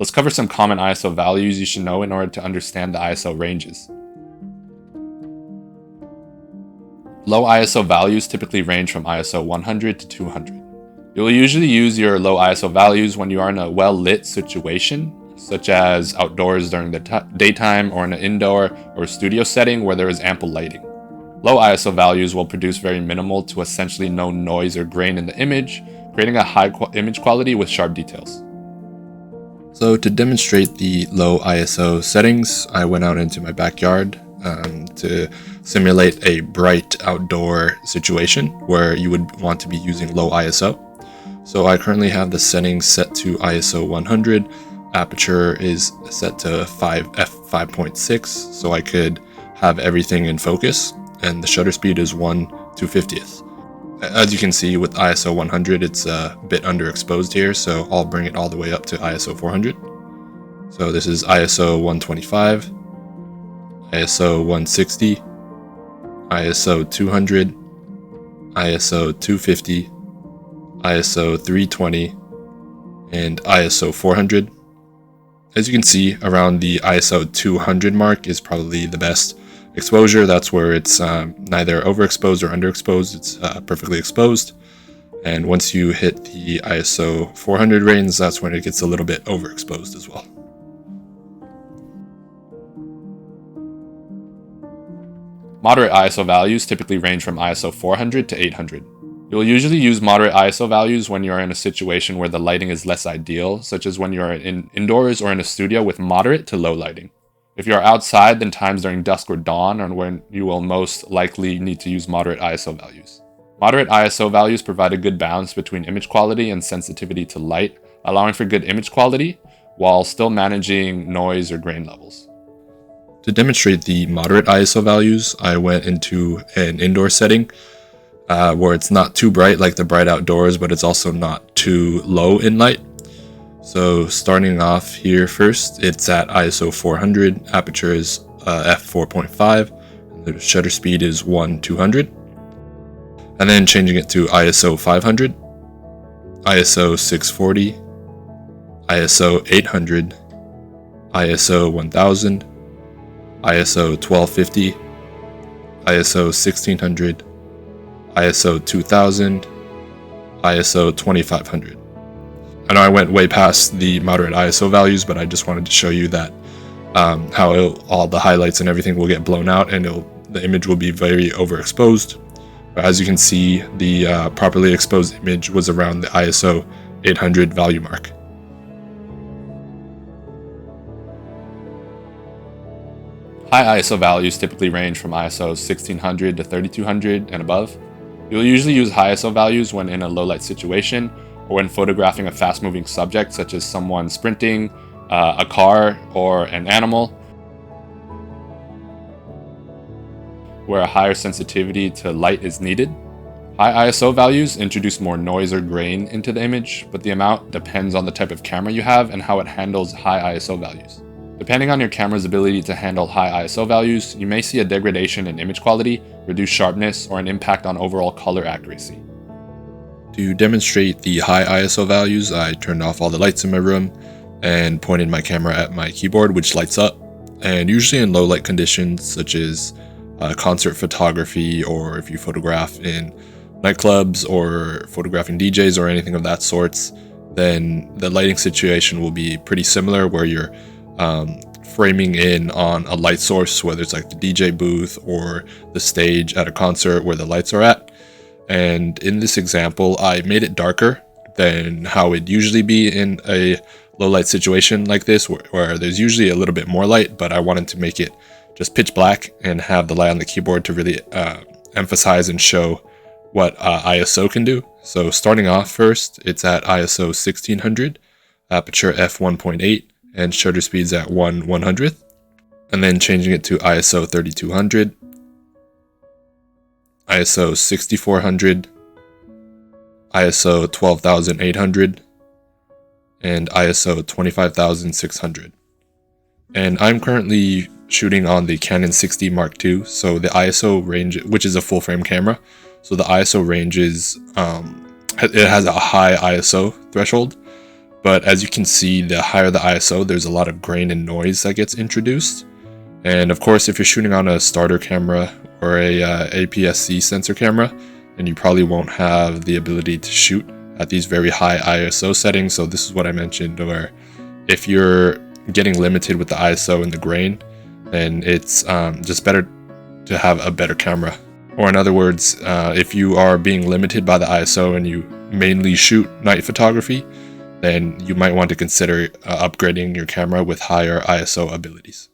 Let's cover some common ISO values you should know in order to understand the ISO ranges. Low ISO values typically range from ISO 100 to 200. You'll usually use your low ISO values when you are in a well-lit situation, such as outdoors during the daytime or in an indoor or studio setting where there is ample lighting. Low ISO values will produce very minimal to essentially no noise or grain in the image, creating a high image quality with sharp details. So to demonstrate the low ISO settings, I went out into my backyard to simulate a bright outdoor situation where you would want to be using low ISO. So I currently have the settings set to ISO 100. Aperture is set to f5.6, so I could have everything in focus, and the shutter speed is 1/250th. As you can see with ISO 100, it's a bit underexposed here, so I'll bring it all the way up to ISO 400. So this is ISO 125, ISO 160, ISO 200, ISO 250, ISO 320, and ISO 400. As you can see, around the ISO 200 mark is probably the best exposure. That's where it's neither overexposed or underexposed. It's perfectly exposed. And once you hit the ISO 400 range, that's when it gets a little bit overexposed as well. Moderate ISO values typically range from ISO 400 to 800. You'll usually use moderate ISO values when you're in a situation where the lighting is less ideal, such as when you're indoors or in a studio with moderate to low lighting. If you're outside, then times during dusk or dawn are when you will most likely need to use moderate ISO values. Moderate ISO values provide a good balance between image quality and sensitivity to light, allowing for good image quality while still managing noise or grain levels. To demonstrate the moderate ISO values, I went into an indoor setting where it's not too bright like the bright outdoors, but it's also not too low in light. So starting off here first, it's at ISO 400, aperture is f4.5, the shutter speed is 1/200. And then changing it to ISO 500, ISO 640, ISO 800, ISO 1000, ISO 1250, ISO 1600, ISO 2000, ISO 2500. I know I went way past the moderate ISO values, but I just wanted to show you that how all the highlights and everything will get blown out and the image will be very overexposed. But as you can see, the properly exposed image was around the ISO 800 value mark. High ISO values typically range from ISO 1600 to 3200 and above. You'll usually use high ISO values when in a low light situation or when photographing a fast moving subject such as someone sprinting, a car, or an animal, where a higher sensitivity to light is needed. High ISO values introduce more noise or grain into the image, but the amount depends on the type of camera you have and how it handles high ISO values. Depending on your camera's ability to handle high ISO values, you may see a degradation in image quality, reduced sharpness, or an impact on overall color accuracy. To demonstrate the high ISO values, I turned off all the lights in my room and pointed my camera at my keyboard, which lights up. And usually in low light conditions, such as concert photography, or if you photograph in nightclubs or photographing DJs or anything of that sorts, then the lighting situation will be pretty similar, where you're framing in on a light source, whether it's like the DJ booth or the stage at a concert where the lights are at. And in this example, I made it darker than how it'd usually be in a low light situation like this, where there's usually a little bit more light, but I wanted to make it just pitch black and have the light on the keyboard to really emphasize and show what ISO can do. So starting off first, it's at ISO 1600, aperture f1.8, and shutter speeds at 1/100th, and then changing it to ISO 3200, ISO 6400, ISO 12800, and ISO 25600. And I'm currently shooting on the Canon 60 Mark II, so the ISO range, which is a full frame camera, so the ISO range is, it has a high ISO threshold, But as you can see, the higher the ISO, there's a lot of grain and noise that gets introduced. And of course, if you're shooting on a starter camera or a APS-C sensor camera, then you probably won't have the ability to shoot at these very high ISO settings. So this is what I mentioned, where if you're getting limited with the ISO and the grain, then it's just better to have a better camera. Or in other words, if you are being limited by the ISO and you mainly shoot night photography, then you might want to consider upgrading your camera with higher ISO abilities.